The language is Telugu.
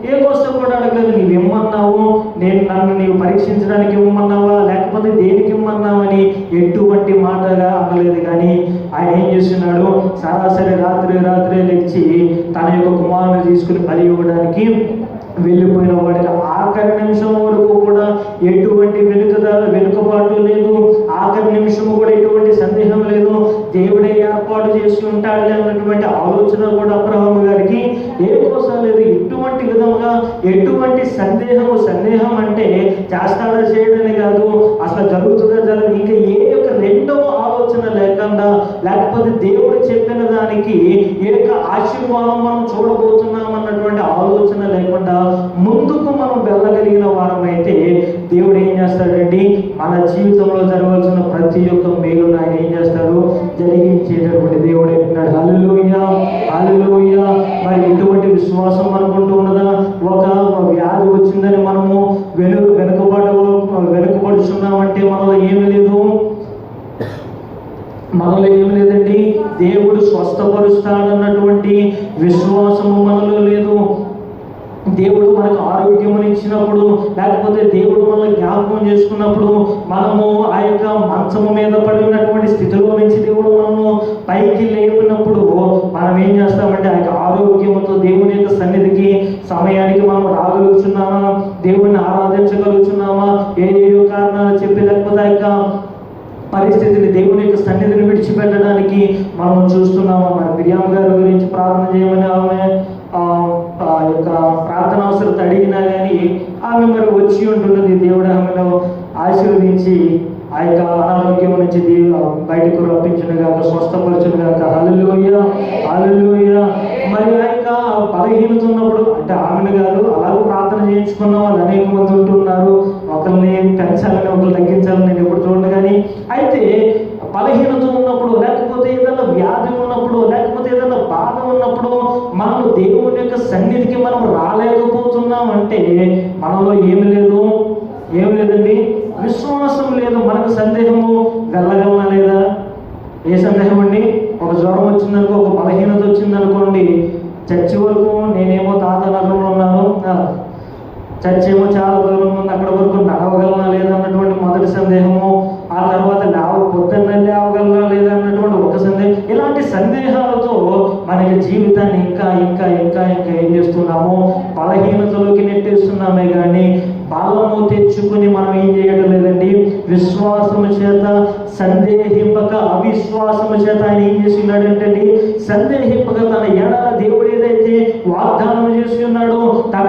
ఏ కోసం కూడా అడగలేదు. నీవు ఇమ్మన్నావు, నన్ను నీవు పరీక్షించడానికి ఇమ్మన్నావా లేకపోతే దేనికి ఇమ్మన్నావని ఎటువంటి మాటగా అనలేదు. కానీ ఆయన ఏం చేస్తున్నాడు, సరాసరి రాత్రి లేచి తన యొక్క కుమారుని తీసుకుని బలి ఇవ్వడానికి వెళ్ళిపోయిన వాడికి ఆఖరి నిమిషం వరకు కూడా ఎటువంటి వెనుకబాటు లేదు, ఆఖరి నిమిషం కూడా ఎటువంటి సందేహం లేదు. దేవుడే ఏర్పాటు చేసి ఉంటాడు అన్నటువంటి ఆలోచన కూడా అబ్రహాము గారికి ఏ కోసం లేదు. ఎటువంటి విధంగా ఎటువంటి సందేహం అంటే చేస్తాడా చేయడని కాదు, అసలు జరుగుతుందా జరగదు, ఇంకా ఏ యొక్క రెండవ ఆలోచన లేకుండా, లేకపోతే దేవుడు చెప్పిన దానికి ఏ యొక్క ఆశీర్వాదం మనం చూడబోతున్నాం అన్నటువంటి ఆలోచన లేకుండా ముందుకు మనం వెళ్ళగలిగిన వారమైతే దేవుడు ఏం చేస్తాడండి, మన జీవితంలో జరగాల్సిన ప్రతి ఒక్క మేలును ఆయన ఏం చేస్తాడు, జరిగించేటటువంటి దేవుడు అంటున్నాడు. హల్లెలూయా, హల్లెలూయా. మరి ఎటువంటి విశ్వాసం అనుకుంటూ ఉన్నదా? ఒక వ్యాధి వచ్చిందని మనము వెనుకబడుచున్నామంటే మనలో ఏమీ లేదండి. దేవుడు స్వస్థపరుస్తాడన్నటువంటి విశ్వాసము మనలో లేదు. దేవుడు మనకు ఆరోగ్యమును ఇచ్చినప్పుడు, లేకపోతే దేవుడు మనల్ని జ్ఞాపకం చేసుకున్నప్పుడు, మనము ఆ యొక్క మంచము మీద పడినటువంటి స్థితిలో నుంచి దేవుడు మనము పైకి లేపినప్పుడు మనం ఏం చేస్తామంటే ఆ యొక్క ఆరోగ్యముతో దేవుని యొక్క సన్నిధికి సమయానికి మనం రాగలుగుతున్నామా, దేవుడిని ఆరాధించగలుగుతున్నామా, ఏదేదో కారణాలు చెప్పి, లేకపోతే ఆ యొక్క పరిస్థితిని దేవుని యొక్క సన్నిధిని విడిచిపెట్టడానికి మనం చూస్తున్నామా. మరి మిరియాము గారి గురించి ప్రార్థన చేయమని ఆ యొక్క ప్రార్థన అవసరత అడిగినా కానీ ఆమె మరి వచ్చి ఉంటున్నది. దేవుడు ఆమెను ఆశీర్వదించి ఆ యొక్క అనారోగ్యం నుంచి బయటకు రప్పించునుగాక, స్వస్థపరచునుగాక. హల్లెలూయా, హల్లెలూయా. మరి ఆ యొక్క బలహీనత ఉన్నప్పుడు అంటే ఆమెను కాదు, అలాగే ప్రార్థన చేయించుకున్న వాళ్ళు అనేక మంది ఉంటున్నారు. ఒకరిని పెంచాలని ఒకరు తగ్గించాలని నేను ఎప్పుడు చూడను. కానీ అయితే బలహీనత ఉన్నప్పుడు, లేకపోతే ఏదైనా వ్యాధి ఉన్నప్పుడు, లేకపోతే ఏదైనా బాధ ఉన్నప్పుడు మనం దేవుని యొక్క సన్నిధికి మనం రాలేకపోతున్నాం అంటే మనలో ఏమి లేదండి, విశ్వాసం లేదు. మనకు సందేహము వెళ్ళగలనా లేదా? ఏ సందేహం అండి? ఒక జ్వరం వచ్చిందనుకో, ఒక బలహీనత వచ్చిందనుకోండి, చర్చి వరకు నేనేమో తాతనగరంలో ఉన్నాను, చర్చ్ ఏమో చాలా దూరం ఉంది, అక్కడ వరకు నడవగలనా లేదన్నటువంటి మొదటి సందేహము. ఆ తర్వాత పొద్దున్న లేవగలనా లేదన్నటువంటి ఒక సందేహం. ఇలాంటి సందేహాలతో మనకి జీవితాన్ని ఇంకా ఇంకా ఇంకా ఇంకా ఏం చేస్తున్నాము, బలహీనతలోకి నెట్టేస్తున్నామే. కానీ బలము తెచ్చుకుని మనం ఏం చేయడం లేదండి, విశ్వాసము చేత సందేహింపక అవిశ్వాసము చేత ఆయన ఏం చేస్తున్నాడు అంటే సందేహింపక తన ఎడల దేవుడు ఏదైతే వాగ్దానం చేసి ఉన్నాడో